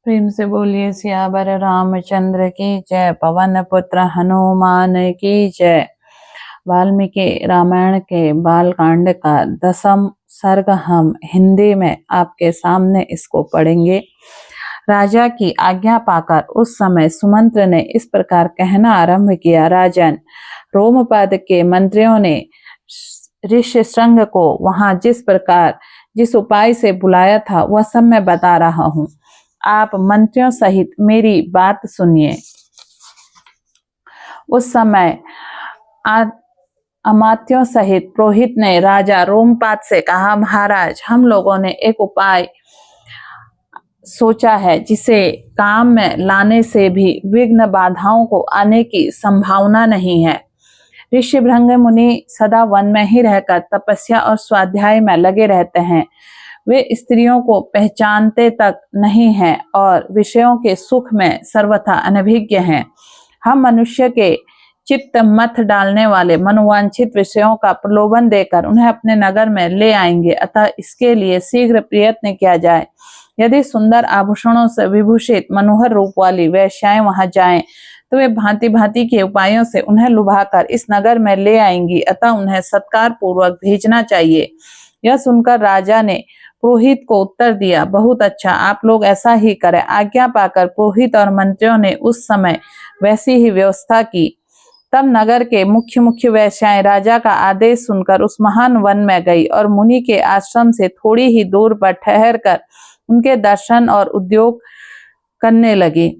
प्रेम से बोलिए सियावर रामचंद्र की जय। पवन पुत्र हनुमान की जय। वाल्मीकि रामायण के बालकांड का 10वां सर्ग हम हिंदी में आपके सामने इसको पढ़ेंगे। राजा की आज्ञा पाकर उस समय सुमंत्र ने इस प्रकार कहना आरंभ किया। राजन, रोमपद के मंत्रियों ने ऋष्यशृंग को वहां जिस उपाय से बुलाया था वह सब मैं बता रहा हूँ। आप मंत्रियों सहित मेरी बात सुनिए। उस समय अमात्यों सहित पुरोहित ने राजा रोमपाद से कहा, महाराज, हम लोगों ने एक उपाय सोचा है जिसे काम में लाने से भी विघ्न बाधाओं को आने की संभावना नहीं है। ऋषिभृंग मुनि सदा वन में ही रहकर तपस्या और स्वाध्याय में लगे रहते हैं। वे स्त्रियों को पहचानते तक नहीं हैं और विषयों के सुख में सर्वथा अनभिज्ञ हैं। हम मनुष्य के चित्त मथ डालने वाले मनोवांछित विषयों का प्रलोभन देकर उन्हें अपने नगर में ले आएंगे। अतः इसके लिए शीघ्र प्रयत्न किया जाए। यदि सुंदर आभूषणों से विभूषित मनोहर रूप वाली वेश्याएं वहां जाएं, तो वे भांति भांति के उपायों से उन्हें लुभाकर इस नगर में ले आएंगी। अतः उन्हें सत्कार पूर्वक भेजना चाहिए। यह सुनकर राजा ने पुरोहित को उत्तर दिया, बहुत अच्छा, आप लोग ऐसा ही करें। आज्ञा पाकर पुरोहित और मंत्रियों ने उस समय वैसी ही व्यवस्था की। तब नगर के मुख्य मुख्य वेश्याएं राजा का आदेश सुनकर उस महान वन में गई और मुनि के आश्रम से थोड़ी ही दूर पर ठहर कर उनके दर्शन और उद्योग करने लगी।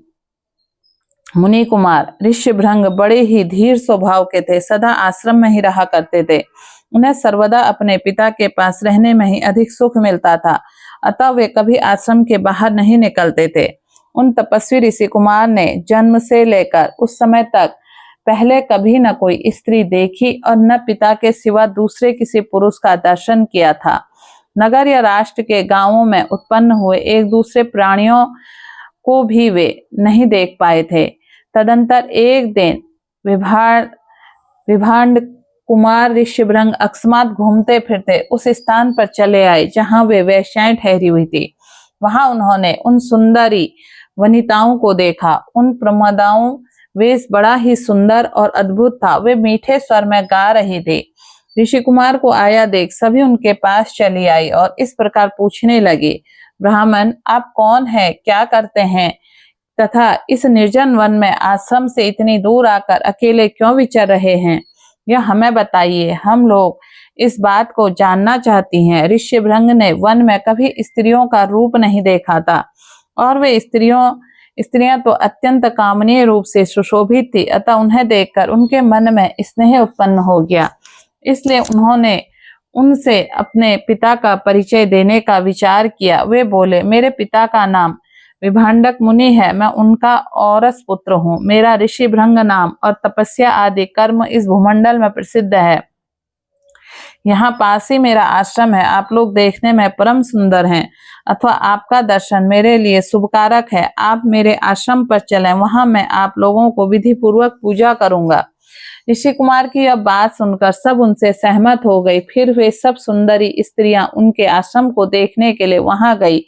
मुनि कुमार ऋष्यभृंग बड़े ही धीर स्वभाव के थे, सदा आश्रम में ही रहा करते थे। उन्हें सर्वदा अपने पिता के पास रहने में ही अधिक सुख मिलता था, अतः वे कभी आश्रम के बाहर नहीं निकलते थे। उन तपस्वी ऋषि कुमार ने जन्म से लेकर उस समय तक पहले कभी न कोई स्त्री देखी और न पिता के सिवा दूसरे किसी पुरुष का दर्शन किया था। नगर या राष्ट्र के गांवों में उत्पन्न हुए एक दूसरे प्राणियों को भी वे नहीं देख पाए थे। तदंतर एक दिन विभांड कुमार ऋष्यभृंग अकस्मात घूमते फिरते उस स्थान पर चले आए जहां वे वेश्याएं ठहरी हुई थी। वहां उन्होंने उन सुंदरी वनिताओं को देखा। उन प्रमदाओं वेश बड़ा ही सुंदर और अद्भुत था। वे मीठे स्वर में गा रही थी। ऋषि कुमार को आया देख सभी उनके पास चली आई और इस प्रकार पूछने लगे, ब्राह्मण, आप कौन हैं, क्या करते हैं तथा इस निर्जन वन में आश्रम से इतनी दूर आकर अकेले क्यों विचर रहे हैं? यह हमें बताइए, हम लोग इस बात को जानना चाहती हैं। ऋष्यभृंग ने वन में कभी स्त्रियों का रूप नहीं देखा था और वे स्त्रियां तो अत्यंत कामनीय रूप से सुशोभित थी, अतः उन्हें देखकर उनके मन में स्नेह उत्पन्न हो गया। इसलिए उन्होंने उनसे अपने पिता का परिचय देने का विचार किया। वे बोले, मेरे पिता का नाम विभांडक मुनि है, मैं उनका औरस पुत्र हूँ। मेरा ऋषिभृंग नाम और तपस्या आदि कर्म इस भूमंडल में प्रसिद्ध है। यहाँ पास ही मेरा आश्रम है। आप लोग देखने में परम सुंदर हैं, अथवा आपका दर्शन मेरे लिए शुभकारक है। आप मेरे आश्रम पर चलें, वहां मैं आप लोगों को विधि पूर्वक पूजा करूंगा। ऋषि कुमार की यह बात सुनकर सब उनसे सहमत हो गई। फिर वे सब सुंदरी स्त्रियां उनके आश्रम को देखने के लिए वहां गई।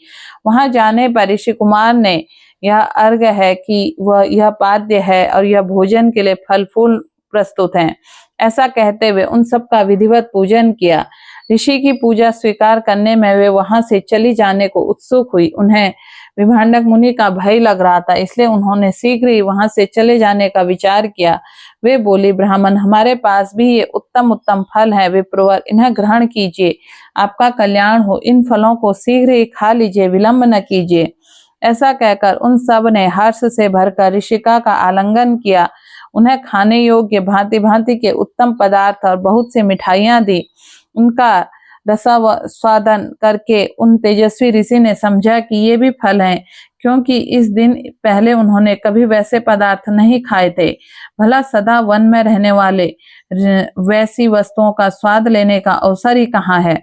वहां जाने पर ऋषि कुमार ने यह अर्घ्य है कि वह यह पाद्य है और यह भोजन के लिए फल फूल प्रस्तुत हैं, ऐसा कहते हुए उन सब का विधिवत पूजन किया। ऋषि की पूजा स्वीकार करने में वे वहां से चली जाने को उत्सुक हुई। उन्हें विभांडक मुनि का भय लग रहा था, इसलिए उन्होंने शीघ्र ही वहां से चले जाने का विचार किया। वे बोली, ब्राह्मण, हमारे पास भी ये उत्तम उत्तम फल है, विप्रवर, इन्हें ग्रहण कीजिए, आपका कल्याण हो। इन फलों को शीघ्र ही खा लीजिए, विलंब न कीजिए। ऐसा कहकर उन सब ने हर्ष से भरकर ऋषिका का आलिंगन किया। उन्हें खाने योग्य भांति भांति के उत्तम पदार्थ और बहुत सी मिठाइयां दी। उनका रसास्वादन करके उन तेजस्वी ऋषि ने समझा कि ये भी फल हैं, क्योंकि इस दिन पहले उन्होंने कभी वैसे पदार्थ नहीं खाए थे। भला सदा वन में रहने वाले वैसी वस्तुओं का स्वाद लेने का अवसर ही कहाँ है।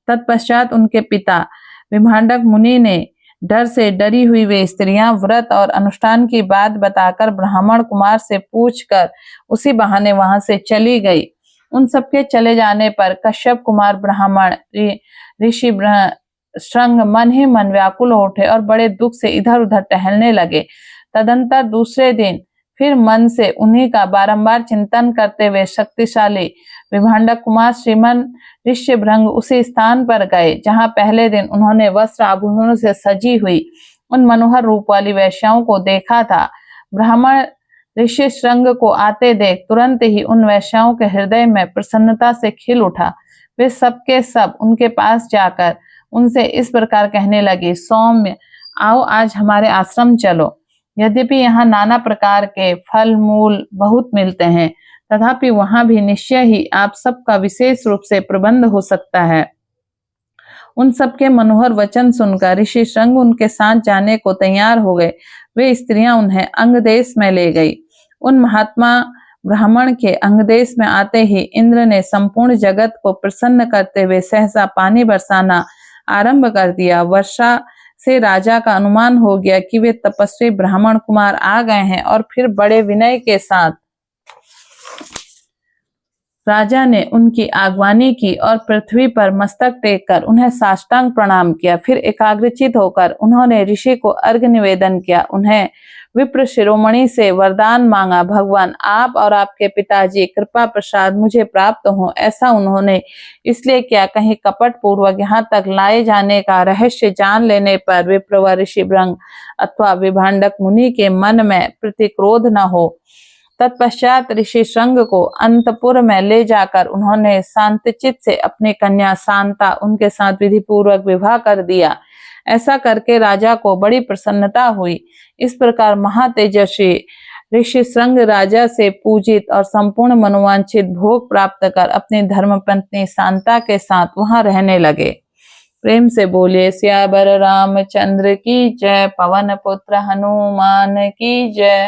तत्पश्चात उनके पिता विभांडक मुनि ने डर से डरी हुई वे स्त्रियां व्रत और अनुष्ठान की बात बताकर ब्राह्मण कुमार से पूछकर उसी बहाने वहां से चली गई। उन सबके चले जाने पर कश्यप कुमार ब्राह्मण श्रृंग मन ही मन व्याकुल हो उठे और बड़े दुख से इधर उधर टहलने लगे। तदंतर दूसरे दिन फिर मन से उन्हीं का बारंबार चिंतन करते हुए शक्तिशाली विभांडक कुमार श्रीमन ऋष्यभृंग उसी स्थान पर गए जहां पहले दिन उन्होंने वस्त्र आभूषणों से सजी हुई उन मनोहर रूप वाली वेश्याओं को देखा था। ब्राह्मण ऋषि श्रृंग को आते देख तुरंत ही उन वेश्याओं के हृदय में प्रसन्नता से खिल उठा। वे सबके सब उनके पास जाकर उनसे इस प्रकार कहने लगी, सौम्य, आओ आज हमारे आश्रम चलो। यद्यपि यहाँ नाना प्रकार के फल मूल बहुत मिलते हैं, तथापि वहां भी निश्चय ही आप सबका विशेष रूप से प्रबंध हो सकता है। उन सबके मनोहर वचन सुनकर ऋषि श्रृंग उनके साथ जाने को तैयार हो गए। वे स्त्रियां उन्हें अंगदेश में ले गई। उन महात्मा ब्राह्मण के अंगदेश में आते ही इंद्र ने संपूर्ण जगत को प्रसन्न करते हुए सहसा पानी बरसाना आरंभ कर दिया। वर्षा से राजा का अनुमान हो गया कि वे तपस्वी ब्राह्मण कुमार आ गए हैं और फिर बड़े विनय के साथ राजा ने उनकी आगवानी की और पृथ्वी पर मस्तक टेककर उन्हें साष्टांग प्रणाम किया। फिर एकाग्रचित होकर उन्होंने ऋषि को अर्घ्य निवेदन किया। उन्हें विप्र शिरोमणि से वरदान मांगा, भगवान आप और आपके पिताजी कृपा प्रसाद मुझे प्राप्त हो। ऐसा उन्होंने इसलिए किया कहीं कपट पूर्वक यहाँ तक लाए जाने का रहस्य जान लेने पर विप्र ऋषिभृंग अथवा विभांडक मुनि के मन में प्रतिक्रोध न हो। तत्पश्चात ऋषि श्रृंग को अंतपुर में ले जाकर उन्होंने शांतचित से अपनी कन्या शांता उनके साथ विधि पूर्वक विवाह कर दिया। ऐसा करके राजा को बड़ी प्रसन्नता हुई। इस प्रकार महातेजस्वी ऋषि श्रृंग राजा से पूजित और संपूर्ण मनोवांछित भोग प्राप्त कर अपनी धर्मपत्नी शांता के साथ वहां रहने लगे। प्रेम से बोलिए सियावर रामचंद्र की जय, पवन पुत्र हनुमान की जय।